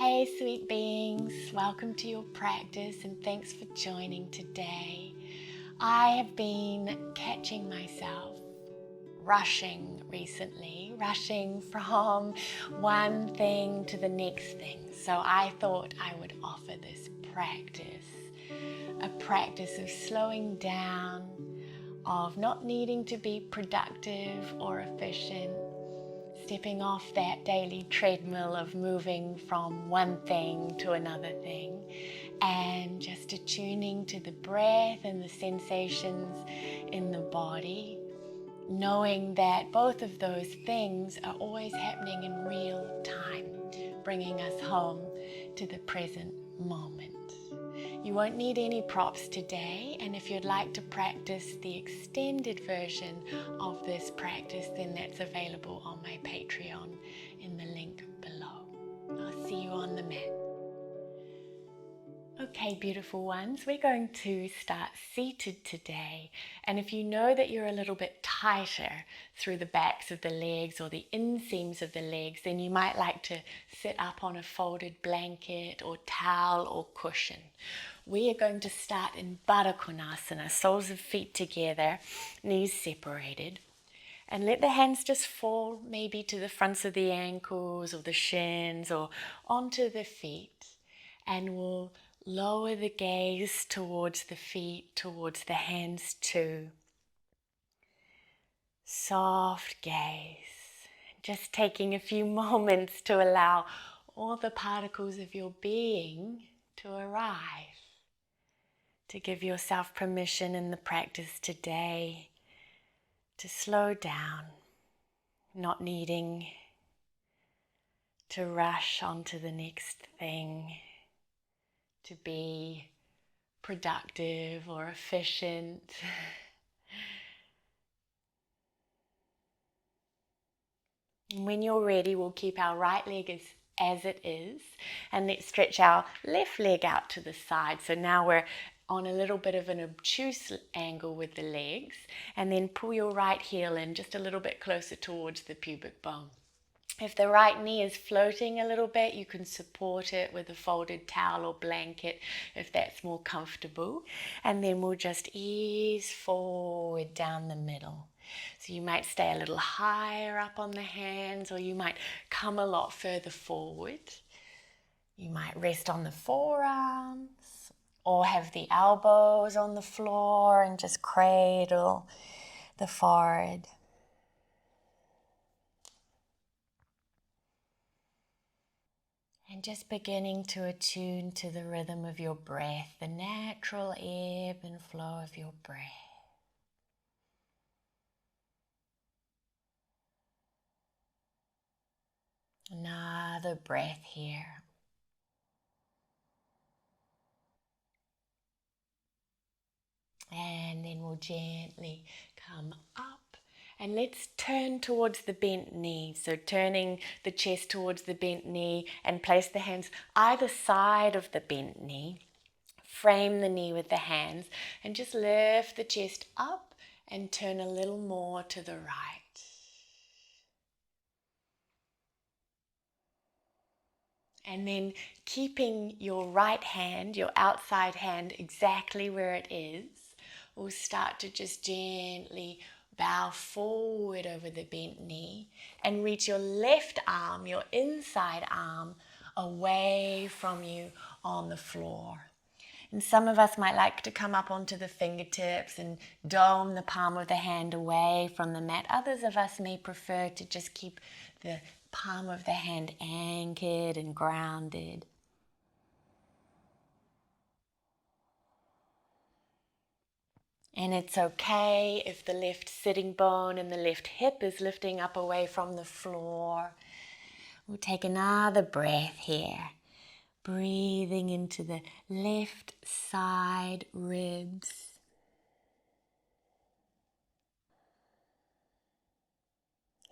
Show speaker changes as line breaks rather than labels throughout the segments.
Hey sweet beings, welcome to your practice and thanks for joining today. I have been catching myself rushing recently, rushing from one thing to the next thing. So I thought I would offer this practice, a practice of slowing down, of not needing to be productive or efficient, stepping off that daily treadmill of moving from one thing to another thing, and just attuning to the breath and the sensations in the body, knowing that both of those things are always happening in real time, bringing us home to the present moment. You won't need any props today, and if you'd like to practice the extended version of this practice, then that's available on my Patreon in the link below. I'll see you on the mat. Okay, beautiful ones, we're going to start seated today, and if you know that you're a little bit tighter through the backs of the legs or the inseams of the legs, then you might like to sit up on a folded blanket or towel or cushion. We are going to start in Baddha Konasana, soles of feet together, knees separated, and let the hands just fall maybe to the fronts of the ankles or the shins or onto the feet, and we'll lower the gaze towards the feet, towards the hands too. Soft gaze. Just taking a few moments to allow all the particles of your being to arrive. To give yourself permission in the practice today to slow down, not needing to rush onto the next thing, to be productive or efficient. And when you're ready, we'll keep our right leg as it is, and let's stretch our left leg out to the side. So now we're on a little bit of an obtuse angle with the legs, and then pull your right heel in just a little bit closer towards the pubic bone. If the right knee is floating a little bit, you can support it with a folded towel or blanket if that's more comfortable. And then we'll just ease forward down the middle. So you might stay a little higher up on the hands, or you might come a lot further forward. You might rest on the forearms or have the elbows on the floor and just cradle the forehead. And just beginning to attune to the rhythm of your breath, the natural ebb and flow of your breath. Another breath here. And then we'll gently come up. And let's turn towards the bent knee. So turning the chest towards the bent knee, and place the hands either side of the bent knee. Frame the knee with the hands and just lift the chest up and turn a little more to the right. And then keeping your right hand, your outside hand, exactly where it is, we'll start to just gently bow forward over the bent knee and reach your left arm, your inside arm, away from you on the floor. And some of us might like to come up onto the fingertips and dome the palm of the hand away from the mat. Others of us may prefer to just keep the palm of the hand anchored and grounded. And it's okay if the left sitting bone and the left hip is lifting up away from the floor. We'll take another breath here. Breathing into the left side ribs.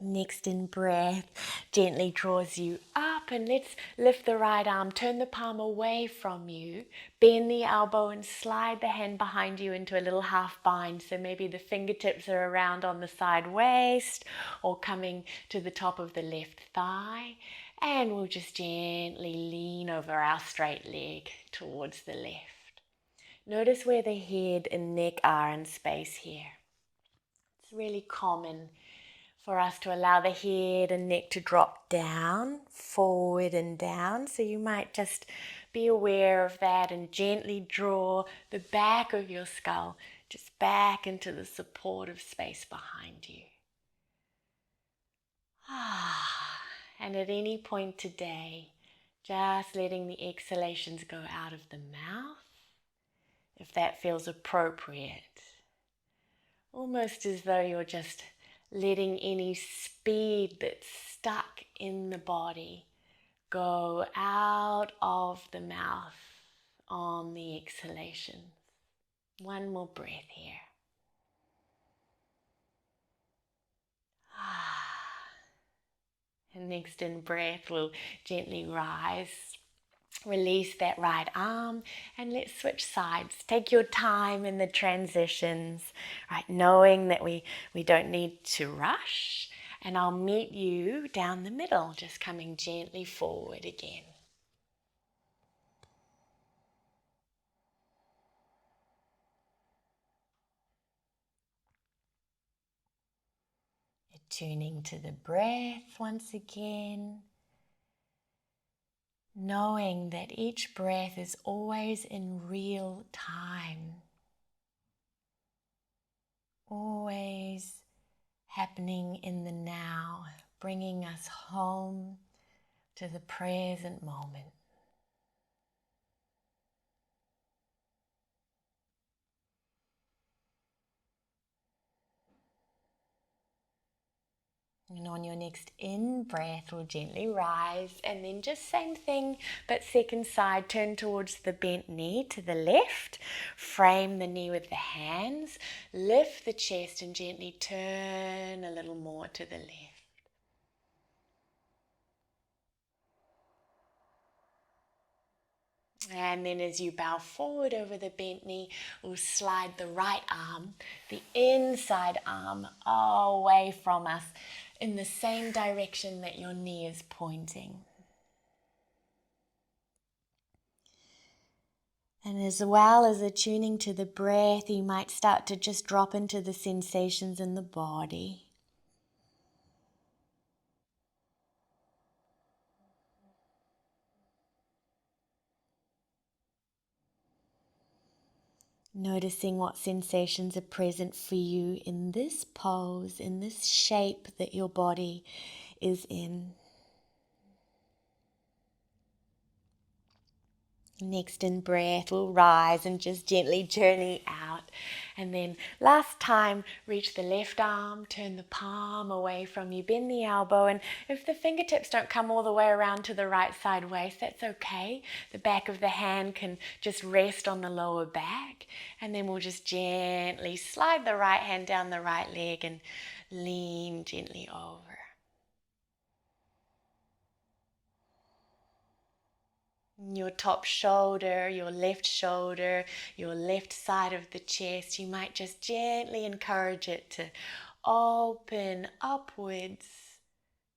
Next in breath, gently draws you up up, and let's lift the right arm, turn the palm away from you, bend the elbow and slide the hand behind you into a little half bind. So maybe the fingertips are around on the side waist or coming to the top of the left thigh. And we'll just gently lean over our straight leg towards the left. Notice where the head and neck are in space here. It's really common for us to allow the head and neck to drop down, forward and down. So you might just be aware of that and gently draw the back of your skull just back into the supportive space behind you. And at any point today, just letting the exhalations go out of the mouth, if that feels appropriate. Almost as though you're just letting any speed that's stuck in the body go out of the mouth on the exhalation. One more breath here. And next in breath, we'll gently rise. Release that right arm and let's switch sides. Take your time in the transitions, right? Knowing that we don't need to rush. And I'll meet you down the middle, just coming gently forward again. Attuning to the breath once again. Knowing that each breath is always in real time. Always happening in the now, bringing us home to the present moment. And on your next in-breath, we'll gently rise and then just same thing, but second side, turn towards the bent knee to the left, frame the knee with the hands, lift the chest and gently turn a little more to the left. And then as you bow forward over the bent knee, we'll slide the right arm, the inside arm, away from us in the same direction that your knee is pointing. And as well as attuning to the breath, you might start to just drop into the sensations in the body. Noticing what sensations are present for you in this pose, in this shape that your body is in. Next in breath, we'll rise and just gently journey out. And then last time, reach the left arm, turn the palm away from you, bend the elbow. And if the fingertips don't come all the way around to the right side waist, that's okay. The back of the hand can just rest on the lower back. And then we'll just gently slide the right hand down the right leg and lean gently over. Your top shoulder, your left side of the chest, you might just gently encourage it to open upwards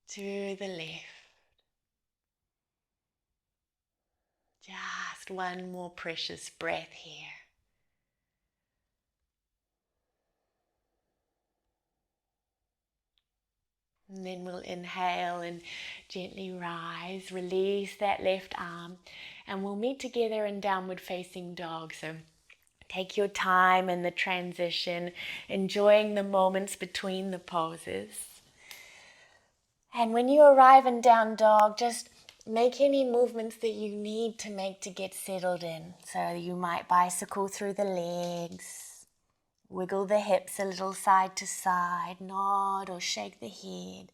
to the left. Just one more precious breath here. And then we'll inhale and gently rise, release that left arm, and we'll meet together in downward facing dog. So take your time in the transition, enjoying the moments between the poses. And when you arrive in down dog, just make any movements that you need to make to get settled in. So you might bicycle through the legs, wiggle the hips a little side to side, nod or shake the head.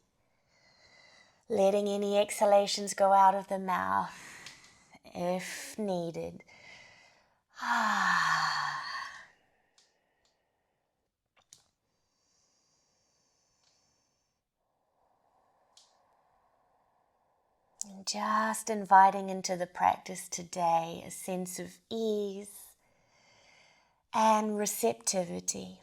Letting any exhalations go out of the mouth if needed. And just inviting into the practice today a sense of ease and receptivity.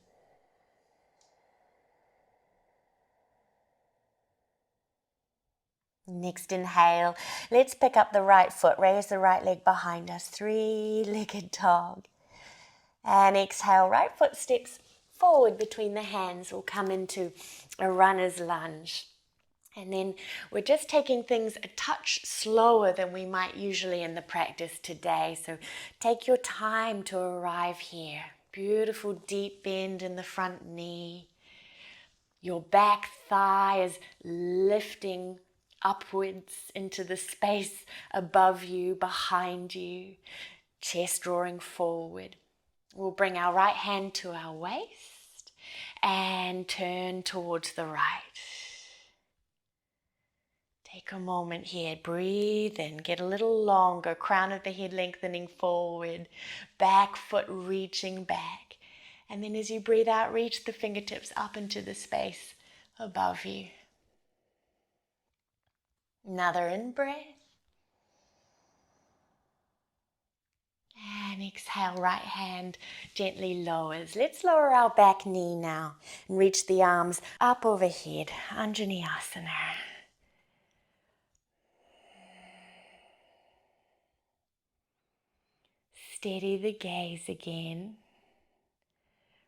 Next inhale, let's pick up the right foot, raise the right leg behind us, three-legged dog. And exhale, right foot steps forward between the hands, we'll come into a runner's lunge. And then we're just taking things a touch slower than we might usually in the practice today. So take your time to arrive here. Beautiful deep bend in the front knee. Your back thigh is lifting upwards into the space above you, behind you. Chest drawing forward. We'll bring our right hand to our waist and turn towards the right. Take a moment here, breathe in, get a little longer, crown of the head lengthening forward, back foot reaching back. And then as you breathe out, reach the fingertips up into the space above you. Another in-breath. And exhale, right hand gently lowers. Let's lower our back knee now and reach the arms up overhead, Anjaneyasana. Steady the gaze again,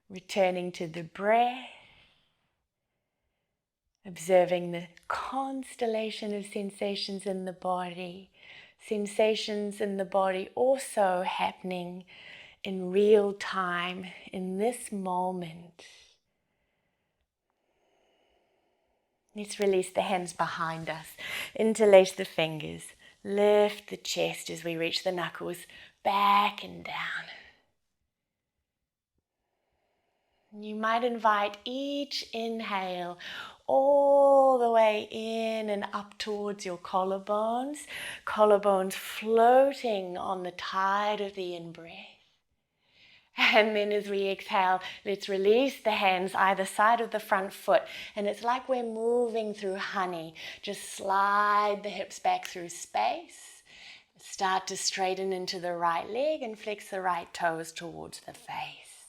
returning to the breath, observing the constellation of sensations in the body, sensations in the body also happening in real time, in this moment. Let's release the hands behind us, interlace the fingers, lift the chest as we reach the knuckles back and down. You might invite each inhale all the way in and up towards your collarbones floating on the tide of the in-breath. And then as we exhale, let's release the hands either side of the front foot. And it's like we're moving through honey. Just slide the hips back through space. Start to straighten into the right leg and flex the right toes towards the face.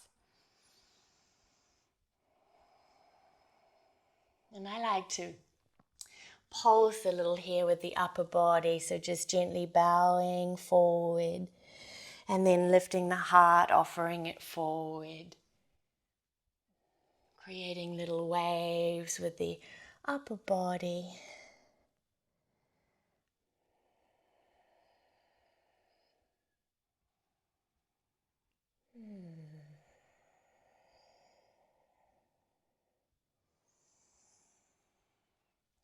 And I like to pulse a little here with the upper body, so just gently bowing forward and then lifting the heart, offering it forward. Creating little waves with the upper body.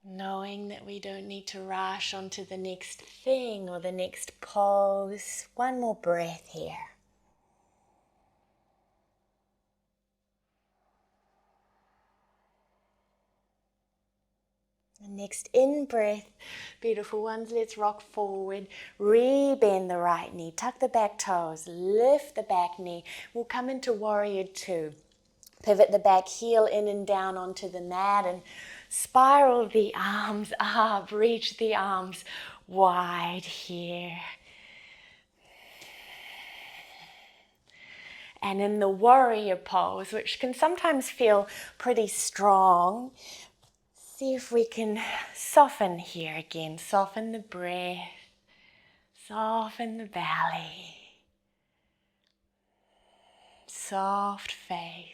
Knowing that we don't need to rush onto the next thing or the next pose. One more breath here. The next in-breath, beautiful ones, let's rock forward, re-bend the right knee, tuck the back toes, lift the back knee. We'll come into warrior two. Pivot the back heel in and down onto the mat and spiral the arms up, reach the arms wide here. And in the warrior pose, which can sometimes feel pretty strong, see if we can soften here again. Soften the breath, soften the belly, soft face.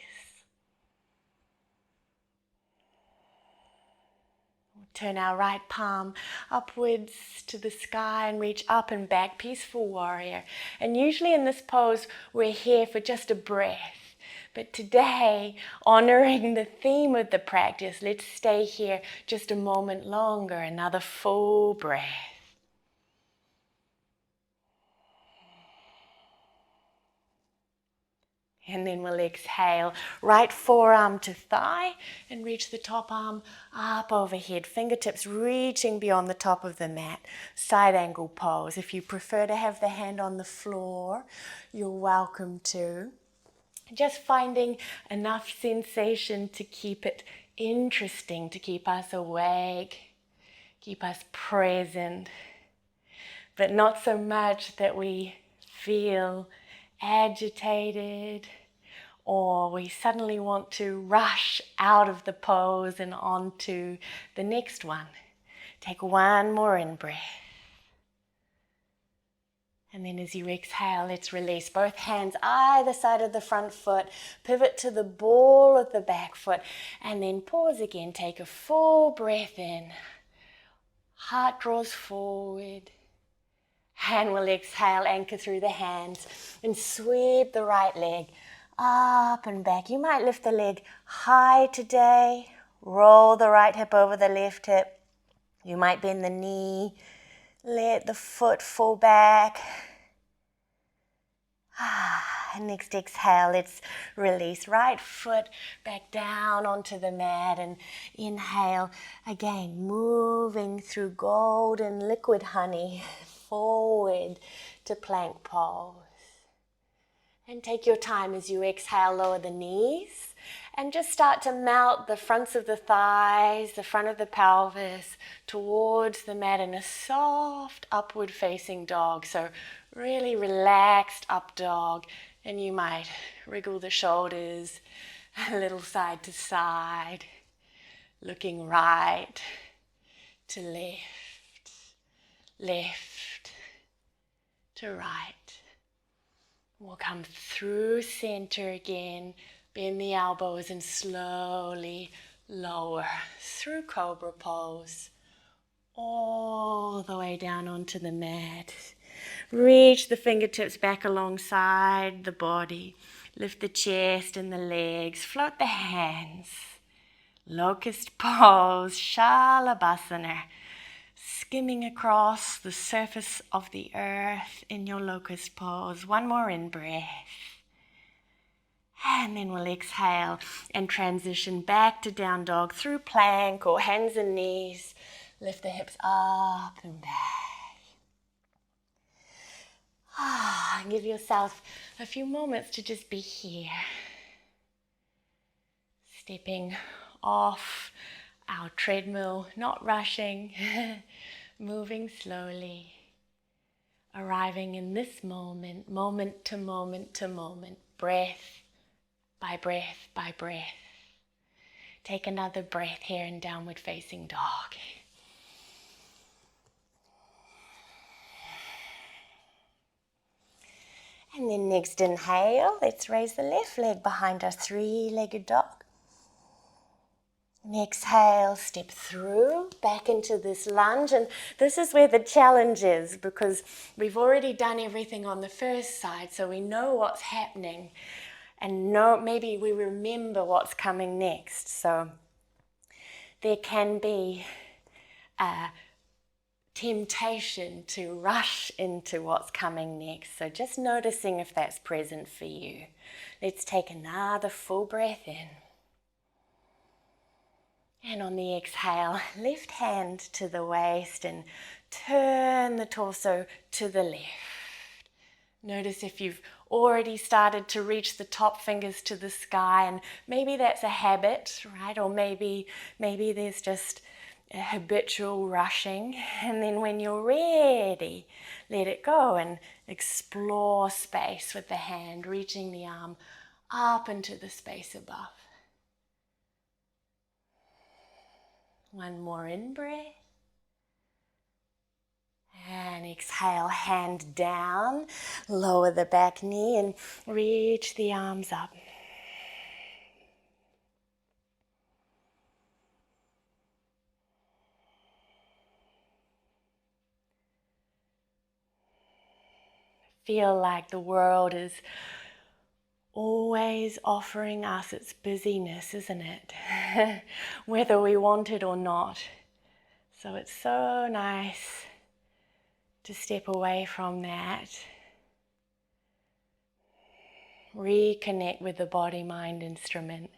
Turn our right palm upwards to the sky and reach up and back, peaceful warrior. And usually in this pose, we're here for just a breath. But today, honoring the theme of the practice, let's stay here just a moment longer, another full breath. And then we'll exhale, right forearm to thigh and reach the top arm up overhead. Fingertips reaching beyond the top of the mat. Side angle pose. If you prefer to have the hand on the floor, you're welcome to. Just finding enough sensation to keep it interesting, to keep us awake, keep us present. but not so much that we feel agitated or we suddenly want to rush out of the pose and onto the next one. Take one more in-breath. And then as you exhale, let's release both hands either side of the front foot, pivot to the ball of the back foot, and then pause again. Take a full breath in. Heart draws forward. And we'll exhale, anchor through the hands, and sweep the right leg up and back. You might lift the leg high today. Roll the right hip over the left hip. You might bend the knee. Let the foot fall back. And next exhale, let's release right foot back down onto the mat and inhale. Again, moving through golden liquid honey forward to plank pose. And take your time as you exhale, lower the knees and just start to melt the fronts of the thighs, the front of the pelvis towards the mat in a soft upward facing dog. So really relaxed up dog, and you might wriggle the shoulders a little side to side, looking right to left, left to right. We'll come through center again, bend the elbows and slowly lower through cobra pose, all the way down onto the mat. Reach the fingertips back alongside the body. Lift the chest and the legs. Float the hands. Locust pose, Shalabhasana. Skimming across the surface of the earth in your locust pose. One more in-breath. And then we'll exhale and transition back to down dog through plank or hands and knees. Lift the hips up and back. Give yourself a few moments to just be here. Stepping off our treadmill, not rushing, moving slowly, arriving in this moment, moment to moment to moment, breath by breath by breath. Take another breath here in downward facing dog. And then next inhale, let's raise the left leg behind us, three-legged dog. And exhale, step through, back into this lunge. And this is where the challenge is, because we've already done everything on the first side, so we know what's happening. And maybe we remember what's coming next. So there can be a temptation to rush into what's coming next. So just noticing if that's present for you. Let's take another full breath in. And on the exhale, left hand to the waist and turn the torso to the left. Notice if you've already started to reach the top fingers to the sky, and maybe that's a habit, right? Or maybe there's just a habitual rushing. And then when you're ready, let it go and explore space with the hand, reaching the arm up into the space above. One more in-breath. And exhale, hand down, lower the back knee and reach the arms up. Feel like the world is always offering us its busyness, isn't it? Whether we want it or not. So it's so nice to step away from that. Reconnect with the body-mind instrument.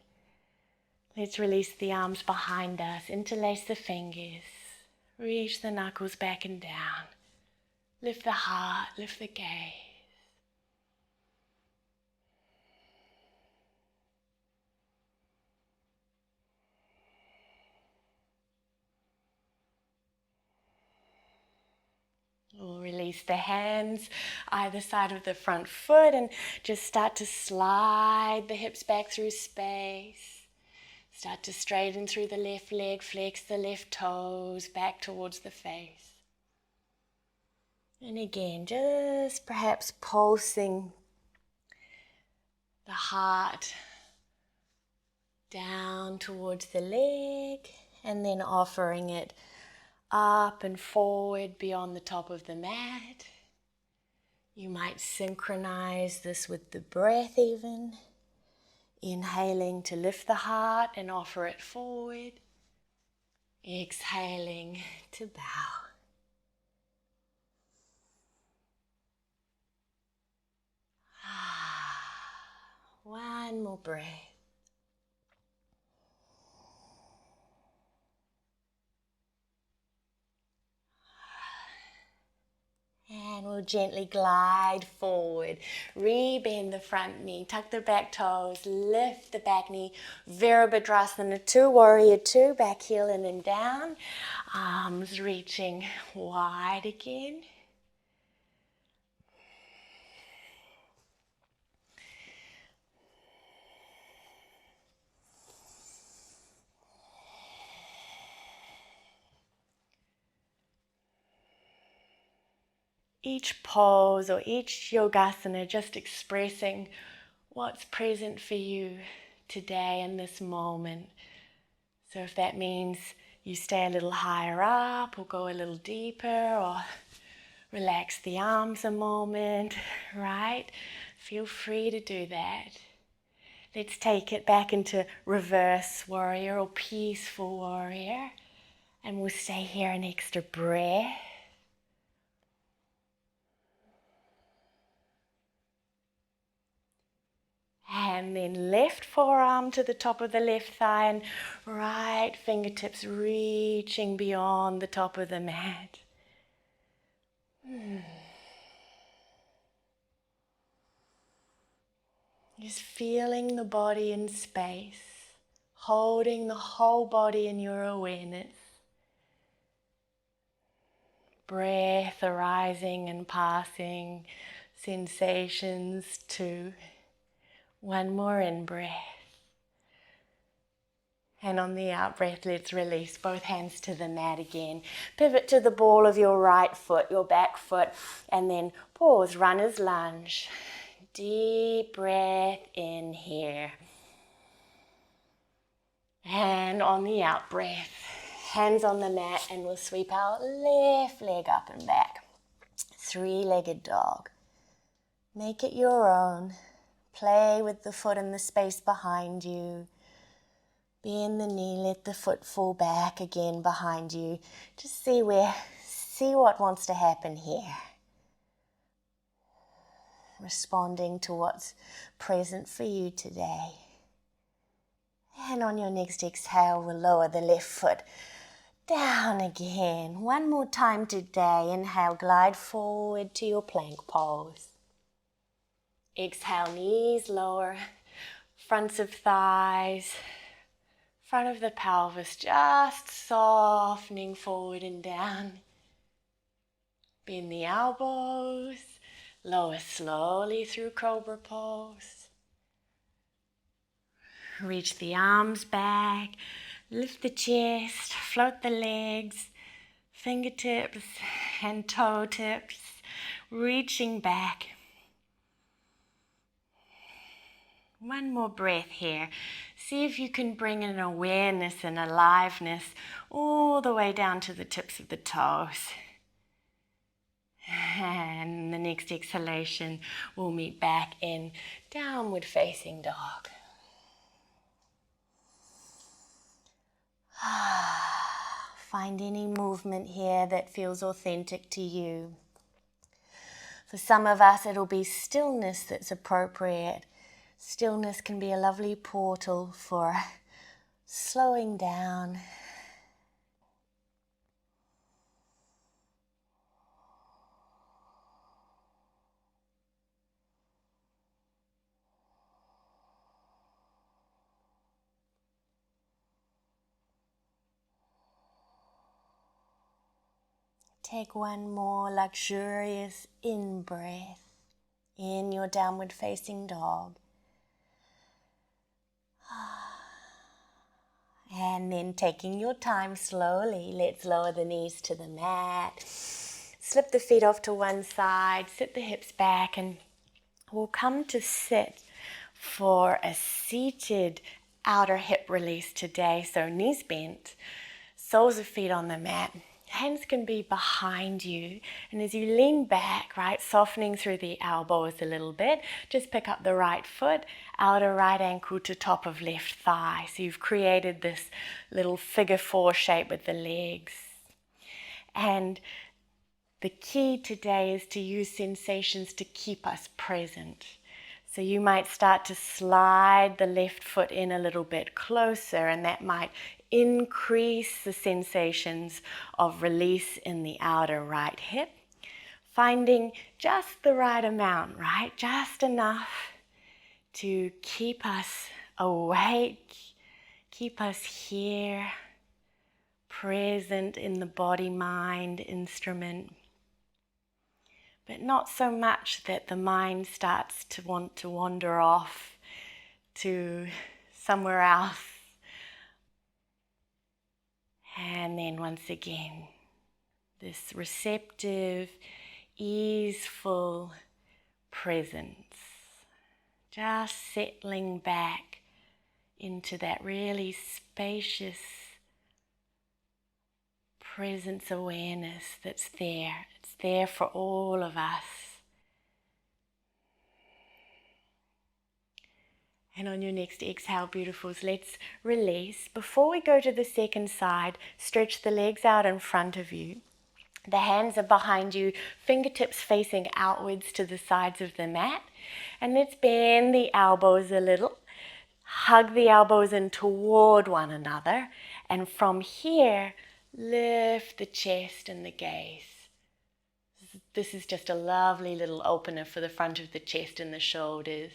Let's release the arms behind us, interlace the fingers, reach the knuckles back and down. Lift the heart, lift the gaze. We'll release release the hands either side of the front foot and just start to slide the hips back through space. Start to straighten through the left leg, flex the left toes back towards the face. And again, just perhaps pulsing the heart down towards the leg and then offering it up and forward beyond the top of the mat. You might synchronize this with the breath even. Inhaling to lift the heart and offer it forward. Exhaling to bow. One more breath. And we'll gently glide forward. Rebend the front knee, tuck the back toes, lift the back knee. Virabhadrasana 2, warrior 2, back heel in and down. Arms reaching wide again. Each pose or each yogasana just expressing what's present for you today in this moment. So if that means you stay a little higher up or go a little deeper or relax the arms a moment, right? Feel free to do that. Let's take it back into reverse warrior or peaceful warrior. And we'll stay here an extra breath. And then left forearm to the top of the left thigh and right fingertips reaching beyond the top of the mat. Just feeling the body in space, holding the whole body in your awareness. Breath arising and passing, sensations too. One more in-breath. And on the out-breath, let's release both hands to the mat again. Pivot to the ball of your right foot, your back foot, and then pause, runner's lunge. Deep breath in here. And on the out-breath, hands on the mat, and we'll sweep our left leg up and back. Three-legged dog. Make it your own. Play with the foot in the space behind you. Bend the knee, let the foot fall back again behind you. Just see what wants to happen here. Responding to what's present for you today. And on your next exhale, we'll lower the left foot down again. One more time today. Inhale, glide forward to your plank pose. Exhale, knees lower, fronts of thighs, front of the pelvis just softening forward and down. Bend the elbows, lower slowly through cobra pose. Reach the arms back, lift the chest, float the legs, fingertips and toe tips, reaching back. One more breath here. See if you can bring an awareness and aliveness all the way down to the tips of the toes. And the next exhalation, we'll meet back in downward facing dog. Find any movement here that feels authentic to you. For some of us, it'll be stillness that's appropriate. Stillness can be a lovely portal for slowing down. Take one more luxurious in-breath in your downward facing dog. And then taking your time slowly, let's lower the knees to the mat. Slip the feet off to one side, sit the hips back, and we'll come to sit for a seated outer hip release today. So knees bent, soles of feet on the mat. Hands can be behind you, and as you lean back, right, softening through the elbows a little bit, just pick up the right foot, outer right ankle to top of left thigh. So you've created this little figure 4 shape with the legs. And the key today is to use sensations to keep us present. So you might start to slide the left foot in a little bit closer, and that might increase the sensations of release in the outer right hip. Finding just the right amount, right? Just enough to keep us awake, keep us here, present in the body-mind instrument. But not so much that the mind starts to want to wander off to somewhere else. And then once again, this receptive, easeful presence. Just settling back into that really spacious presence awareness that's there. It's there for all of us. And on your next exhale, beautifuls, let's release. Before we go to the second side, stretch the legs out in front of you. The hands are behind you, fingertips facing outwards to the sides of the mat. And let's bend the elbows a little. Hug the elbows in toward one another. And from here, lift the chest and the gaze. This is just a lovely little opener for the front of the chest and the shoulders.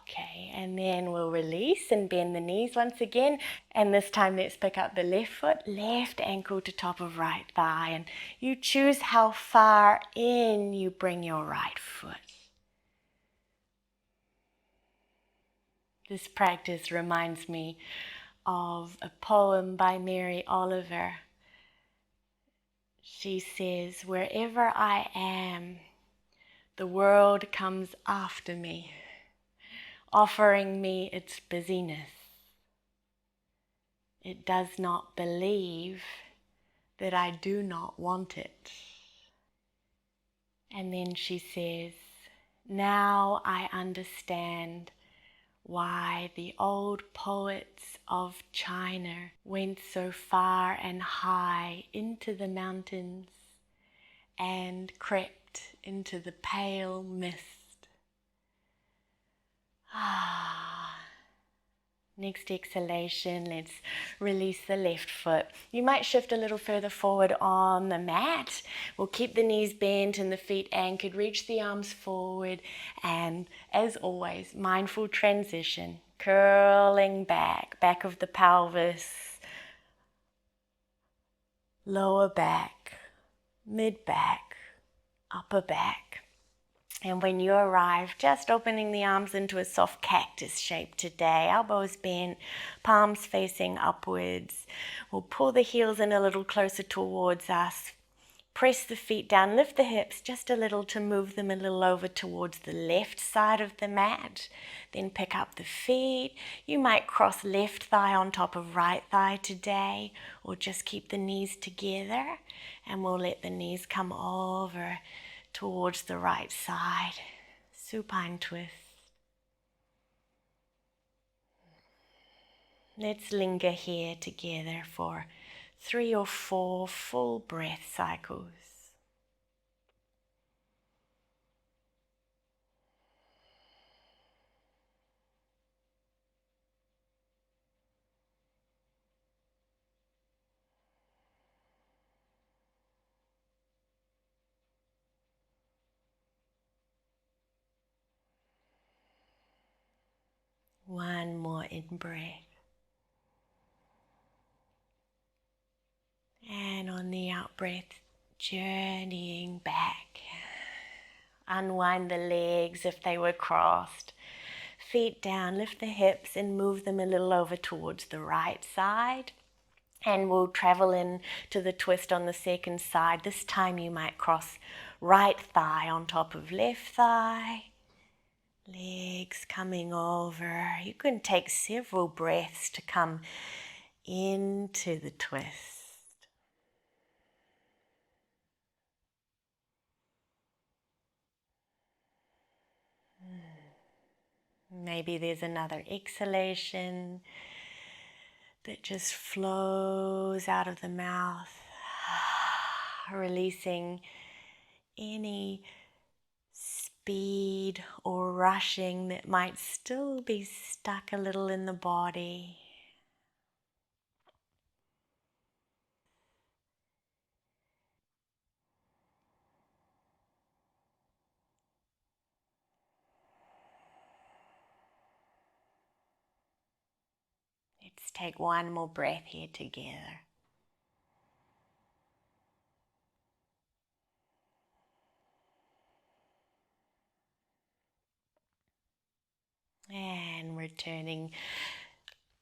Okay, and then we'll release and bend the knees once again. And this time let's pick up the left foot, left ankle to top of right thigh. And you choose how far in you bring your right foot. This practice reminds me of a poem by Mary Oliver. She says, "Wherever I am, the world comes after me, offering me its busyness. It does not believe that I do not want it." And then she says, "Now I understand why the old poets of China went so far and high into the mountains and crept into the pale mist." Next exhalation, let's release the left foot. You might shift a little further forward on the mat. We'll keep the knees bent and the feet anchored. Reach the arms forward. And as always, mindful transition. Curling back, back of the pelvis. Lower back, mid back, upper back. And when you arrive, just opening the arms into a soft cactus shape today. Elbows bent, palms facing upwards. We'll pull the heels in a little closer towards us. Press the feet down, lift the hips just a little to move them a little over towards the left side of the mat. Then pick up the feet. You might cross left thigh on top of right thigh today, or just keep the knees together. And we'll let the knees come over towards the right side. Supine twist. Let's linger here together for 3 or 4 full breath cycles. One more in-breath. And on the out-breath, journeying back. Unwind the legs if they were crossed. Feet down, lift the hips and move them a little over towards the right side. And we'll travel in to the twist on the second side. This time you might cross right thigh on top of left thigh. Legs coming over. You can take several breaths to come into the twist. Maybe there's another exhalation that just flows out of the mouth, releasing any speed or rushing that might still be stuck a little in the body. Let's take one more breath here together. And returning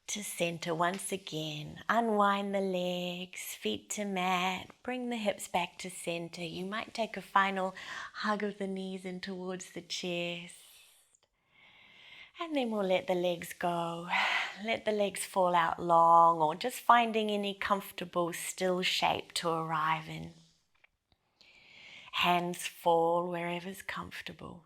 to center once again. Unwind the legs, feet to mat, bring the hips back to center. You might take a final hug of the knees in towards the chest. And then we'll let the legs go. Let the legs fall out long, or just finding any comfortable still shape to arrive in. Hands fall wherever's comfortable.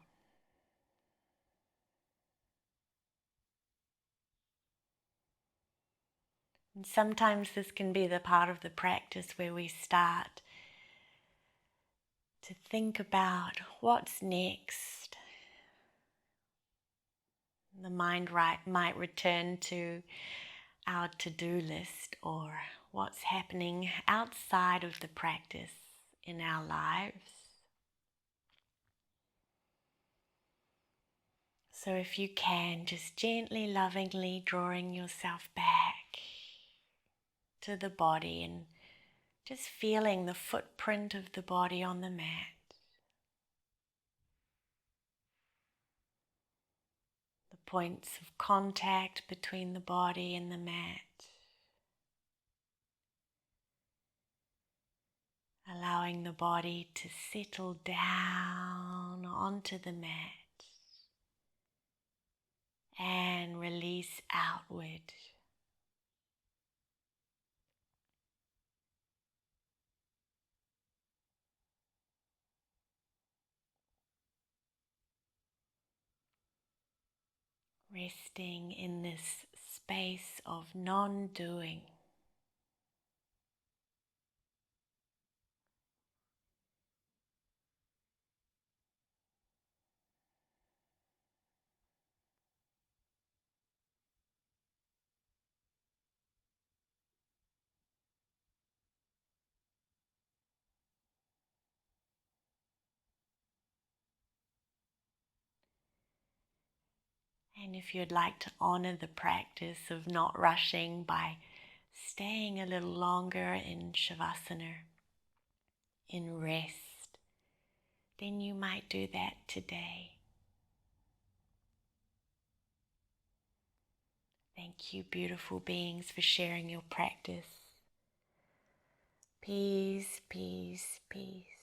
And sometimes this can be the part of the practice where we start to think about what's next. The mind might return to our to-do list or what's happening outside of the practice in our lives. So if you can, just gently, lovingly drawing yourself back to the body and just feeling the footprint of the body on the mat. The points of contact between the body and the mat. Allowing the body to settle down onto the mat and release outward. Resting in this space of non-doing. And if you'd like to honor the practice of not rushing by staying a little longer in Shavasana, in rest, then you might do that today. Thank you, beautiful beings, for sharing your practice. Peace, peace, peace.